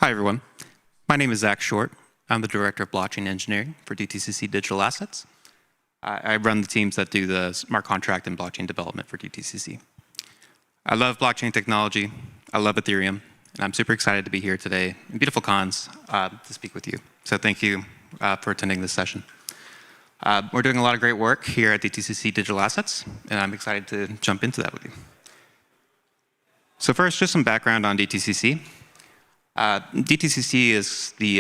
Hi, everyone. My name is Zach Short. I'm the Director of Blockchain Engineering for DTCC Digital Assets. I run the teams that do the smart contract and blockchain development for DTCC. I love blockchain technology. I love Ethereum. And I'm super excited to be here today in beautiful Cons to speak with you. So thank you for attending this session. We're doing a lot of great work here at DTCC Digital Assets, and I'm excited to jump into that with you. So first, just some background on DTCC. DTCC is the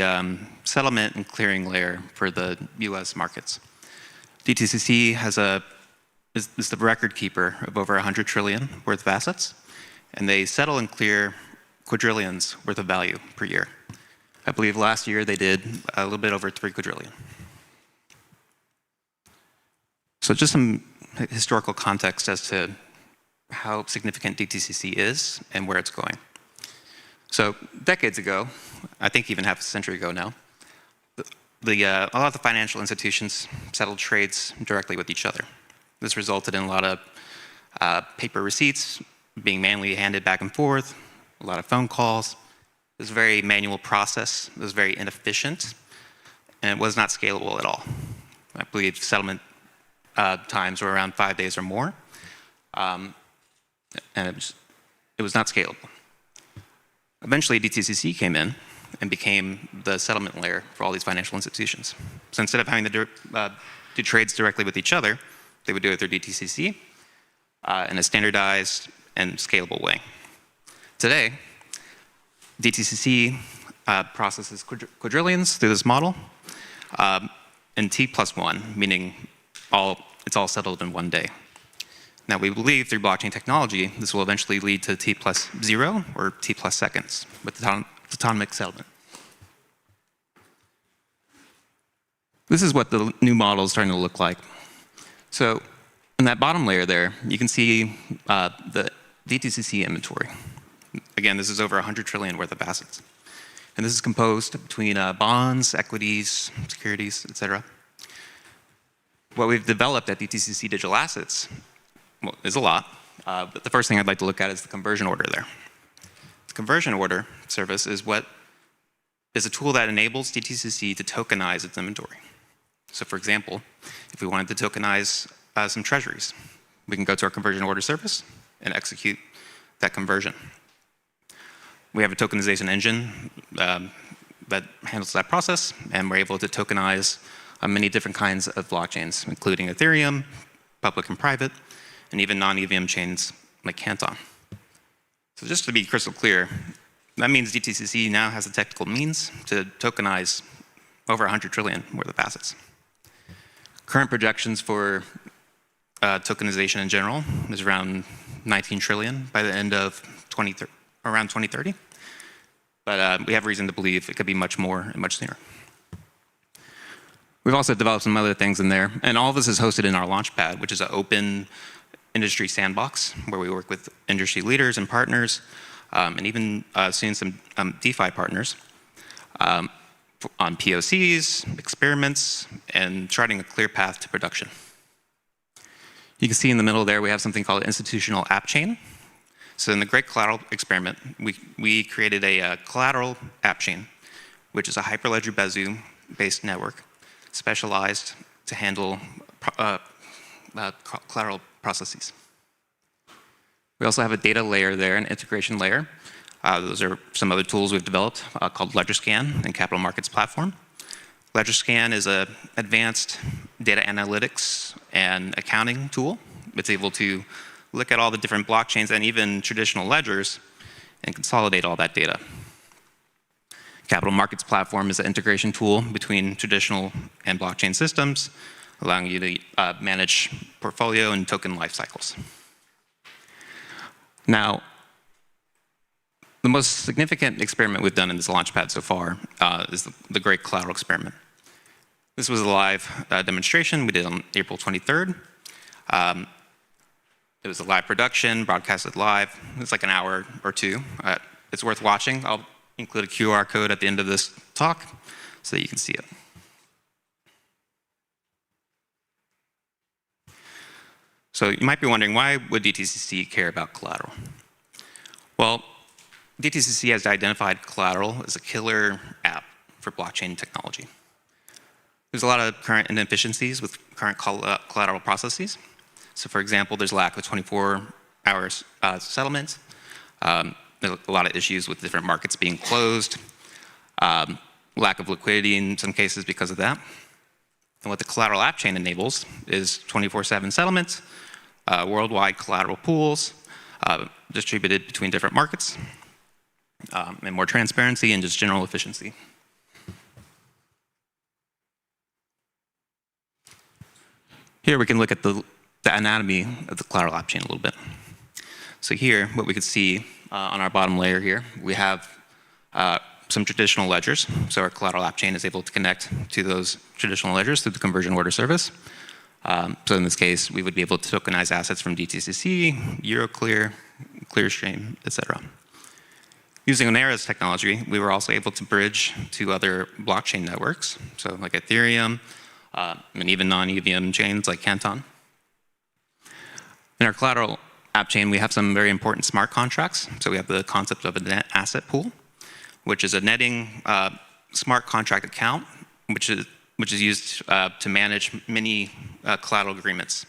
settlement and clearing layer for the US markets. DTCC is the record keeper of over 100 trillion worth of assets, and they settle and clear quadrillions worth of value per year. I believe last year they did a little bit over 3 quadrillion. So just some historical context as to how significant DTCC is and where it's going. So decades ago, I think even half a century ago now, a lot of the financial institutions settled trades directly with each other. This resulted in a lot of paper receipts being manually handed back and forth, a lot of phone calls. It was a very manual process. It was very inefficient, and it was not scalable at all. I believe settlement times were around 5 days or more, and it was not scalable. Eventually, DTCC came in and became the settlement layer for all these financial institutions. So instead of having to do trades directly with each other, they would do it through DTCC in a standardized and scalable way. Today, DTCC processes quadrillions through this model in T+1, meaning it's all settled in one day. Now, we believe through blockchain technology, this will eventually lead to T+0 or T+ seconds with autonomous settlement. This is what the new model is starting to look like. So in that bottom layer there, you can see the DTCC inventory. Again, this is over 100 trillion worth of assets. And this is composed between bonds, equities, securities, et cetera. What we've developed at DTCC Digital Assets is a lot, but the first thing I'd like to look at is the conversion order there. The conversion order service is a tool that enables DTCC to tokenize its inventory. So for example, if we wanted to tokenize some treasuries, we can go to our conversion order service and execute that conversion. We have a tokenization engine that handles that process, and we're able to tokenize many different kinds of blockchains, including Ethereum, public and private, and even non-EVM chains like Canton. So just to be crystal clear, that means DTCC now has the technical means to tokenize over 100 trillion worth of assets. Current projections for tokenization in general is around 19 trillion by the end of around 2030. But we have reason to believe it could be much more and much sooner. We've also developed some other things in there, and all of this is hosted in our Launchpad, which is an open industry sandbox where we work with industry leaders and partners, and even soon some DeFi partners on POCs, experiments, and charting a clear path to production. You can see in the middle there we have something called institutional app chain. So in the Great Collateral Experiment, we created a collateral app chain, which is a Hyperledger Besu-based network specialized to handle collateral processes. We also have a data layer there, an integration layer. Those are some other tools we've developed called LedgerScan and Capital Markets Platform. LedgerScan is an advanced data analytics and accounting tool. It's able to look at all the different blockchains and even traditional ledgers and consolidate all that data. Capital Markets Platform is an integration tool between traditional and blockchain systems, allowing you to manage portfolio and token life cycles. Now, the most significant experiment we've done in this Launchpad so far is the Great Collateral Experiment. This was a live demonstration we did on April 23rd. It was a live production, broadcasted live. It's like an hour or two. It's worth watching. I'll include a QR code at the end of this talk so that you can see it. So you might be wondering, why would DTCC care about collateral? Well, DTCC has identified collateral as a killer app for blockchain technology. There's a lot of current inefficiencies with current collateral processes. So for example, there's lack of 24-hour settlement. There's a lot of issues with different markets being closed. Lack of liquidity in some cases because of that. And what the collateral app chain enables is 24/7 settlement, worldwide collateral pools, distributed between different markets, and more transparency and just general efficiency. Here we can look at the anatomy of the collateral app chain a little bit. So here, what we could see on our bottom layer here, we have some traditional ledgers. So our collateral app chain is able to connect to those traditional ledgers through the conversion order service. So in this case, we would be able to tokenize assets from DTCC, Euroclear, Clearstream, etc. Using Onera's technology, we were also able to bridge to other blockchain networks, so like Ethereum, and even non-EVM chains like Canton. In our collateral app chain, we have some very important smart contracts. So we have the concept of a net asset pool, which is a netting smart contract account, which is used to manage many collateral agreements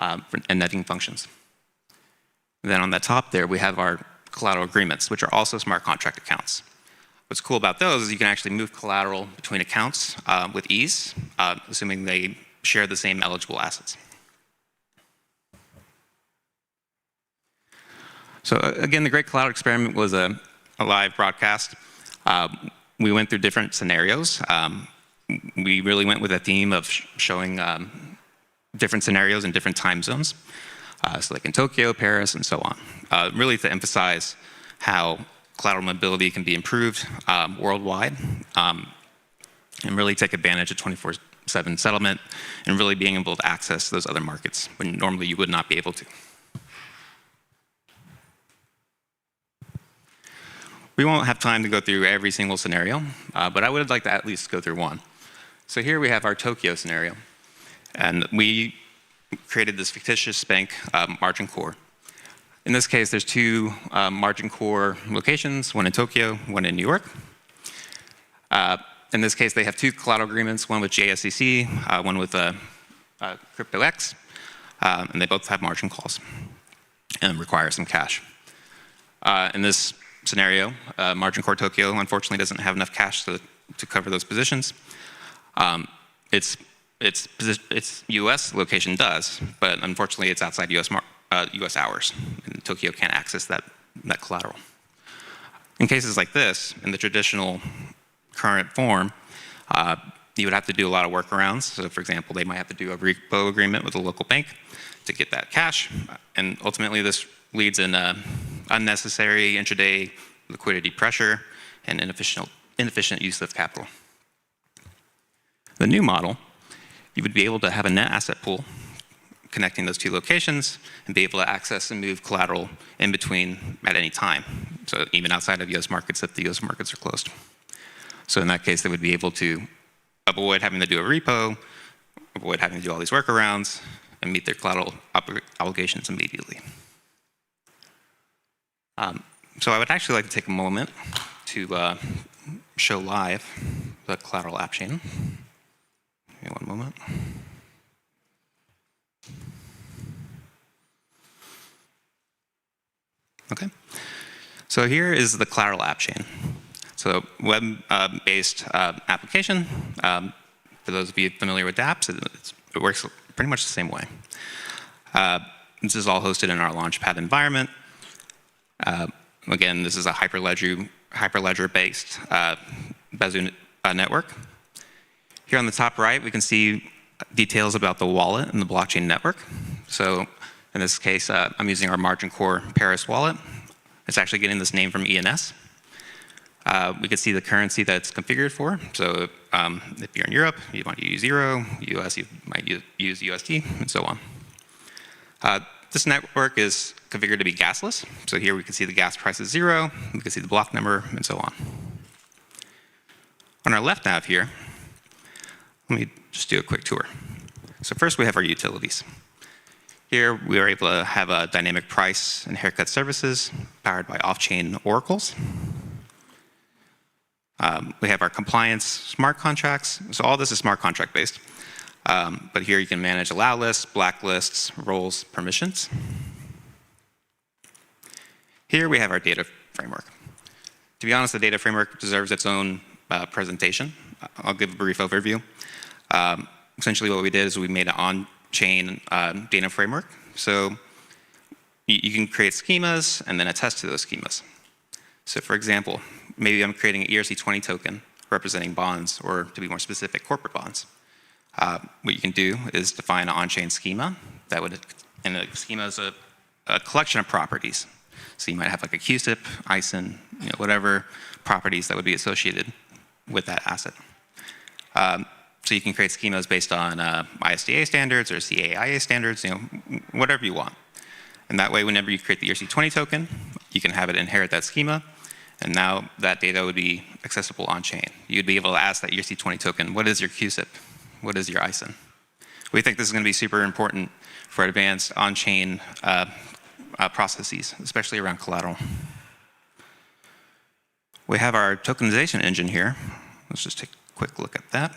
and netting functions. And then on the top there, we have our collateral agreements, which are also smart contract accounts. What's cool about those is you can actually move collateral between accounts with ease, assuming they share the same eligible assets. So again, the Great Collateral Experiment was a live broadcast. We went through different scenarios. We really went with a theme of showing different scenarios in different time zones. So like in Tokyo, Paris, and so on. Really to emphasize how collateral mobility can be improved worldwide and really take advantage of 24/7 settlement and really being able to access those other markets when normally you would not be able to. We won't have time to go through every single scenario, but I would like to at least go through one. So here we have our Tokyo scenario. And we created this fictitious bank margin core. In this case, there's two margin core locations, one in Tokyo, one in New York. In this case, they have two collateral agreements, one with JSCC, one with CryptoX, and they both have margin calls and require some cash. In this scenario, margin core Tokyo unfortunately doesn't have enough cash to cover those positions. Its US location does, but unfortunately it's outside US hours, and Tokyo can't access that collateral. In cases like this, in the traditional current form, you would have to do a lot of workarounds. So for example, they might have to do a repo agreement with a local bank to get that cash, and ultimately this leads in unnecessary intraday liquidity pressure and inefficient use of capital. The new model, you would be able to have a net asset pool connecting those two locations and be able to access and move collateral in between at any time. So even outside of US markets if the US markets are closed. So in that case, they would be able to avoid having to do a repo, avoid having to do all these workarounds, and meet their collateral obligations immediately. So I would actually like to take a moment to show live the collateral app chain. Give me one moment. Okay. So here is the collateral app chain. So web-based application. For those of you familiar with dApps, it works pretty much the same way. This is all hosted in our Launchpad environment. Again, this is a Hyperledger-based Besu network. Here on the top right, we can see details about the wallet and the blockchain network. So in this case, I'm using our margin core Paris wallet. It's actually getting this name from ENS. We can see the currency that it's configured for. So if you're in Europe, you want to use Euro, US, you might use USD, and so on. This network is configured to be gasless. So here we can see the gas price is 0, we can see the block number, and so on. On our left nav here, let me just do a quick tour. So first we have our utilities. Here, we are able to have a dynamic price and haircut services powered by off-chain oracles. We have our compliance smart contracts. So all this is smart contract based. But here you can manage allow lists, blacklists, roles, permissions. Here we have our data framework. To be honest, the data framework deserves its own presentation. I'll give a brief overview. Essentially what we did is we made an on-chain data framework. So you can create schemas and then attest to those schemas. So for example, maybe I'm creating an ERC20 token representing bonds, or to be more specific, corporate bonds. What you can do is define an on-chain schema that would, and a schema is a collection of properties. So you might have like a QSIP, ISIN, whatever properties that would be associated with that asset. So you can create schemas based on ISDA standards or CAIA standards, whatever you want. And that way, whenever you create the ERC20 token, you can have it inherit that schema, and now that data would be accessible on-chain. You'd be able to ask that ERC20 token, what is your QSIP? What is your ISIN? We think this is going to be super important for advanced on-chain processes, especially around collateral. We have our tokenization engine here. Let's just take a quick look at that.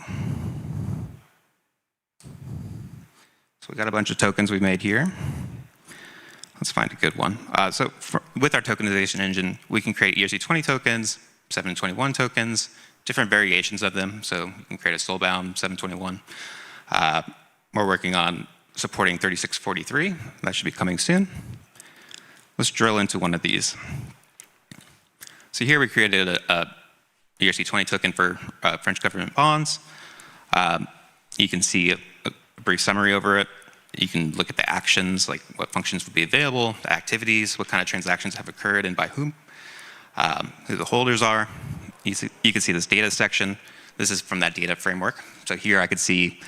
So we got a bunch of tokens we made here. Let's find a good one. With our tokenization engine, we can create ERC20 tokens, 721 tokens, different variations of them. So you can create a soulbound 721. We're working on supporting 3643. That should be coming soon. Let's drill into one of these. So here we created a ERC20 token for French government bonds. You can see a brief summary over it. You can look at the actions, like what functions would be available, the activities, what kind of transactions have occurred and by whom, who the holders are. You can see this data section. This is from that data framework. So here I could see,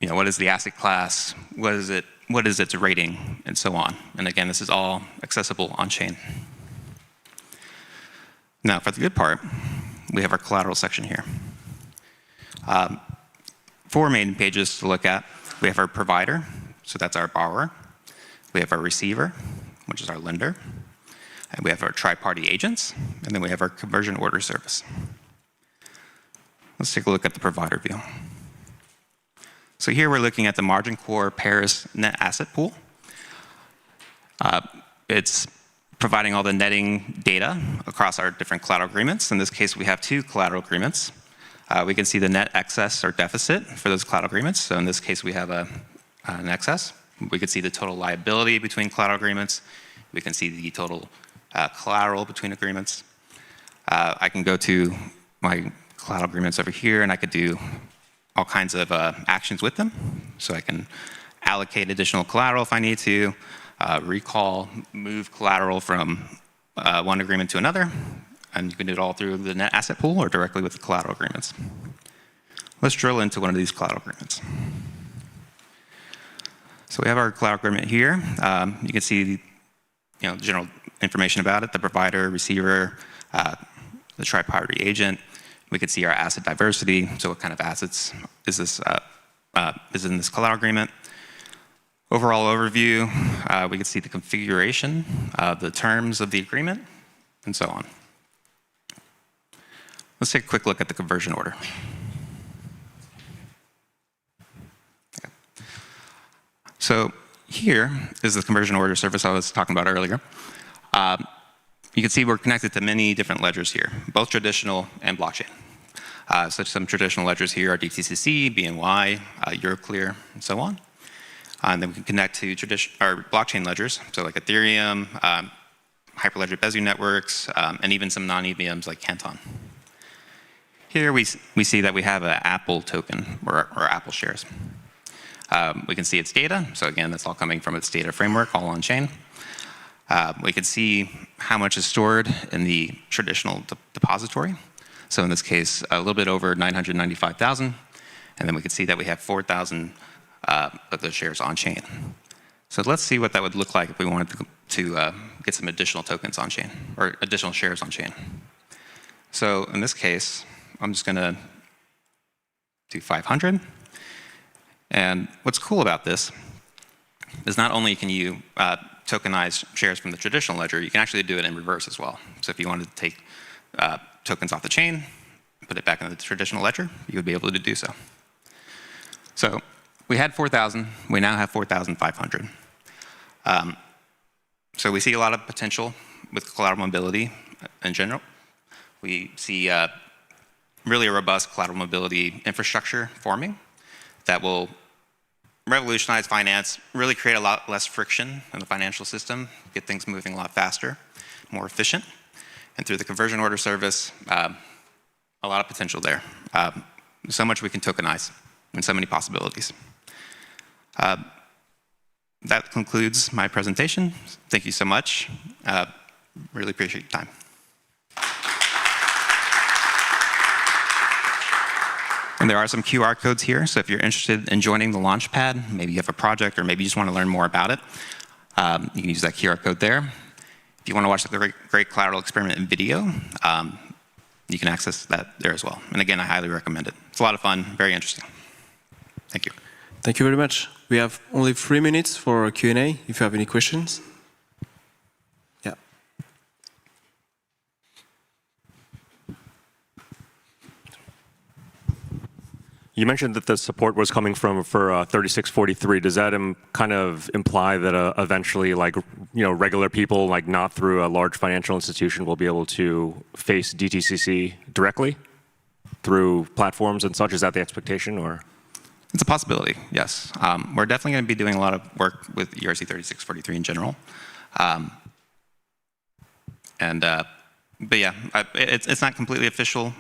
what is the asset class, what is its rating, and so on. And again, this is all accessible on-chain. Now, for the good part, we have our collateral section here. 4 main pages to look at. We have our provider, so that's our borrower. We have our receiver, which is our lender. And we have our tri-party agents, and then we have our conversion order service. Let's take a look at the provider view. So here we're looking at the margin core pairs net asset pool. It's providing all the netting data across our different collateral agreements. In this case, we have 2 collateral agreements. We can see the net excess or deficit for those collateral agreements. So in this case, we have an excess. We can see the total liability between collateral agreements. We can see the total collateral between agreements. I can go to my collateral agreements over here, and I could do all kinds of actions with them. So I can allocate additional collateral if I need to, recall, move collateral from one agreement to another. And you can do it all through the net asset pool or directly with the collateral agreements. Let's drill into one of these collateral agreements. So we have our collateral agreement here. You can see general information about it, the provider, receiver, the tri-party agent. We can see our asset diversity. So what kind of assets is in this collateral agreement? Overall overview, we can see the configuration, the terms of the agreement, and so on. Let's take a quick look at the conversion order. Okay. So here is the conversion order service I was talking about earlier. You can see we're connected to many different ledgers here, both traditional and blockchain. So some traditional ledgers here are DTCC, BNY, Euroclear, and so on. And then we can connect to blockchain ledgers, so like Ethereum, Hyperledger Besu networks, and even some non-EVMs like Canton. Here we see that we have an Apple token, or Apple shares. We can see its data. So again, that's all coming from its data framework, all on chain. We can see how much is stored in the traditional depository. So in this case, a little bit over 995,000. And then we can see that we have 4,000 of those shares on chain. So let's see what that would look like if we wanted to get some additional tokens on chain, or additional shares on chain. So in this case, I'm just going to do 500. And what's cool about this is not only can you tokenize shares from the traditional ledger, you can actually do it in reverse as well. So if you wanted to take tokens off the chain, put it back in the traditional ledger, you would be able to do so. So we had 4,000. We now have 4,500. So we see a lot of potential with collateral mobility in general. We see really a robust collateral mobility infrastructure forming that will revolutionize finance, really create a lot less friction in the financial system, get things moving a lot faster, more efficient. And through the conversion order service, a lot of potential there. So much we can tokenize and so many possibilities. That concludes my presentation. Thank you so much. Really appreciate your time. And there are some QR codes here, so if you're interested in joining the Launchpad, maybe you have a project or maybe you just want to learn more about it, you can use that QR code there. If you want to watch the Great Collateral Experiment in video, you can access that there as well. And again, I highly recommend it. It's a lot of fun, very interesting. Thank you. Thank you very much. We have only 3 minutes for Q&A, if you have any questions. Yeah. You mentioned that the support was coming for 3643. Does that kind of imply that eventually, like, regular people, like not through a large financial institution, will be able to face DTCC directly through platforms and such? Is that the expectation, or? It's a possibility, yes. We're definitely going to be doing a lot of work with ERC 3643 in general. But yeah, it's not completely official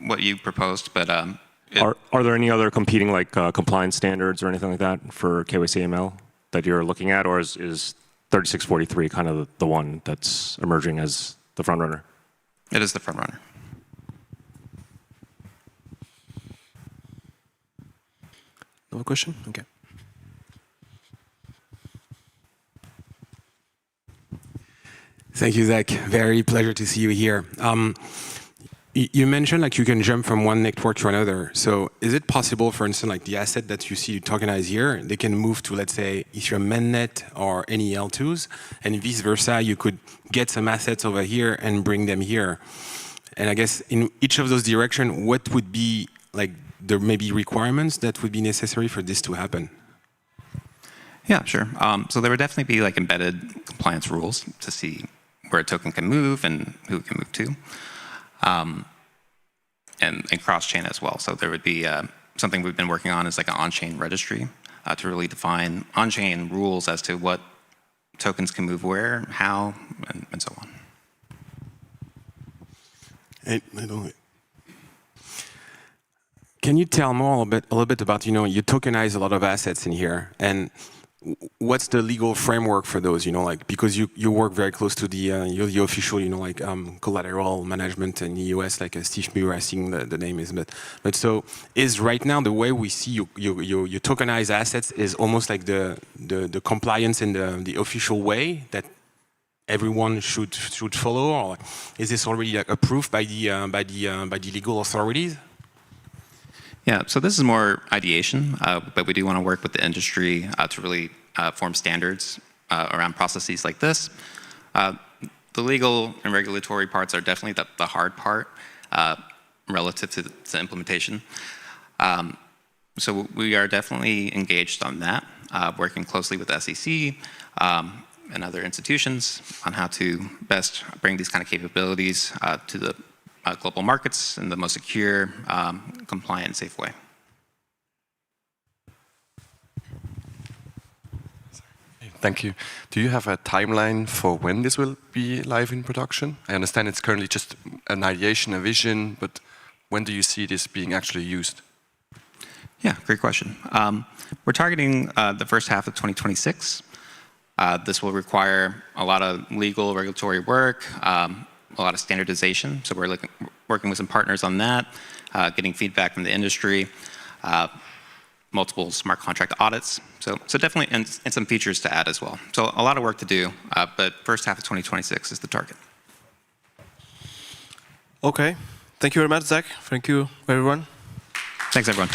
what you proposed, but are there any other competing like compliance standards or anything like that for KYC AML that you're looking at, or is 3643 kind of the one that's emerging as the front runner? It is the front runner. Another question? Okay. Thank you, Zach. Very pleasure to see you here. You mentioned like you can jump from one network to another. So is it possible, for instance, like the asset that you see tokenized here, they can move to, let's say, Ethereum mainnet or any L2s, and vice versa, you could get some assets over here and bring them here. And I guess in each of those directions, what would be like the maybe requirements that would be necessary for this to happen? Yeah, sure. So there would definitely be like embedded compliance rules to see where a token can move and who it can move to. And cross-chain as well. So there would be something we've been working on is like an on-chain registry to really define on-chain rules as to what tokens can move where, how, and so on. Can you tell more a little bit about, you tokenize a lot of assets in here, and what's the legal framework for those, like, because you work very close to you're the official, like collateral management in the US, like Steve Muir, I think the name is, but so is right now the way we see you tokenize assets is almost like the compliance in the official way that everyone should follow, or is this already like approved by the legal authorities? Yeah, so this is more ideation, but we do want to work with the industry to really form standards around processes like this. The legal and regulatory parts are definitely the hard part relative to implementation. So we are definitely engaged on that, working closely with the SEC and other institutions on how to best bring these kind of capabilities to the global markets in the most secure, compliant, and safe way. Thank you. Do you have a timeline for when this will be live in production? I understand it's currently just an ideation, a vision, but when do you see this being actually used? Yeah, great question. We're targeting the first half of 2026. This will require a lot of legal, regulatory work, a lot of standardization. So we're working with some partners on that, getting feedback from the industry, multiple smart contract audits. So definitely, and some features to add as well. So a lot of work to do, but first half of 2026 is the target. Okay. Thank you very much, Zach. Thank you, everyone. Thanks, everyone.